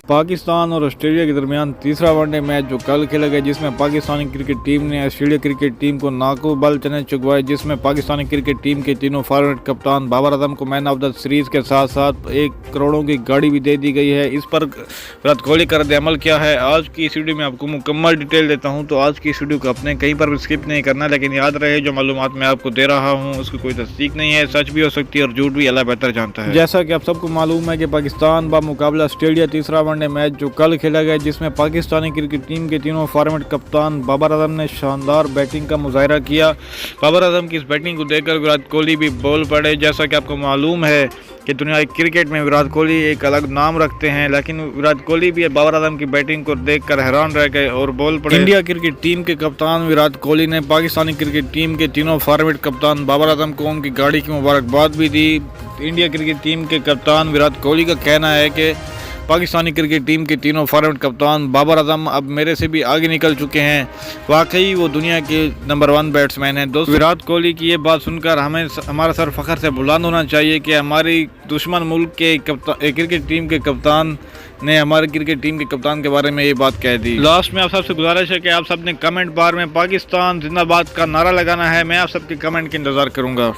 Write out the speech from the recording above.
پاکستان اور آسٹریلیا کے درمیان تیسرا ون ڈے میچ جو کل کھیلا گیا، جس میں پاکستانی کرکٹ ٹیم نے آسٹریلیا کرکٹ ٹیم کو ناقابل بال چیلنج چکوائے، جس میں پاکستانی کرکٹ ٹیم کے تینوں فارورڈ کپتان بابر اعظم کو مین آف دا سیریز کے ساتھ ساتھ 1 کروڑوں کی گاڑی بھی دے دی گئی ہے۔ اس پر وراٹ کوہلی کا رد عمل کیا ہے، آج کی اس ویڈیو میں آپ کو مکمل ڈیٹیل دیتا ہوں، تو آج کی اس ویڈیو کو اپنے کہیں پر بھی اسکپ نہیں کرنا، لیکن یاد رہے جو معلومات میں آپ کو دے رہا ہوں اس کی کوئی تصدیق نہیں ہے، سچ بھی ہو سکتی ہے اور جھوٹ بھی، اللہ بہتر جانتا ہے۔ جیسا کہ آپ سب کو معلوم ہے کہ پاکستان بمقابلہ آسٹریلیا تیسرا ون ڈے میچ جو کل کھیلا گیا، جس میں پاکستانی کرکٹ ٹیم کے تینوں فارمیٹ کپتان بابر اعظم نے شاندار بیٹنگ کا مظاہرہ کیا۔ بابر اعظم کی اس بیٹنگ کو دیکھ کر وراٹ کوہلی بھی بول پڑے۔ جیسا کہ آپ کو معلوم ہے کہ دنیا کرکٹ میں وراٹ کوہلی ایک الگ نام رکھتے ہیں، لیکن وراٹ کوہلی بھی بابر اعظم کی بیٹنگ کو دیکھ کر حیران رہ گئے اور بول پڑے۔ انڈیا کرکٹ ٹیم کے کپتان وراٹ کوہلی نے پاکستانی کرکٹ ٹیم کے تینوں فارمیٹ کپتان بابر اعظم کو ان کی گاڑی کی مبارکباد بھی دی۔ انڈیا کرکٹ ٹیم کے کپتان وراٹ کوہلی کا کہنا ہے کہ پاکستانی کرکٹ ٹیم کے تینوں فارورڈ کپتان بابر اعظم اب میرے سے بھی آگے نکل چکے ہیں، واقعی وہ دنیا کے نمبر 1 بیٹسمین ہیں۔ دوست وراٹ کوہلی کی یہ بات سن کر ہمارا سر فخر سے بلند ہونا چاہیے کہ ہماری دشمن ملک کے کرکٹ ٹیم کے کپتان نے ہمارے کرکٹ ٹیم کے کپتان کے بارے میں یہ بات کہہ دی۔ لاسٹ میں آپ سب سے گزارش ہے کہ آپ سب نے کمنٹ بار میں پاکستان زندہ باد کا نعرہ لگانا ہے، میں آپ سب کے کمنٹ کا انتظار کروں گا۔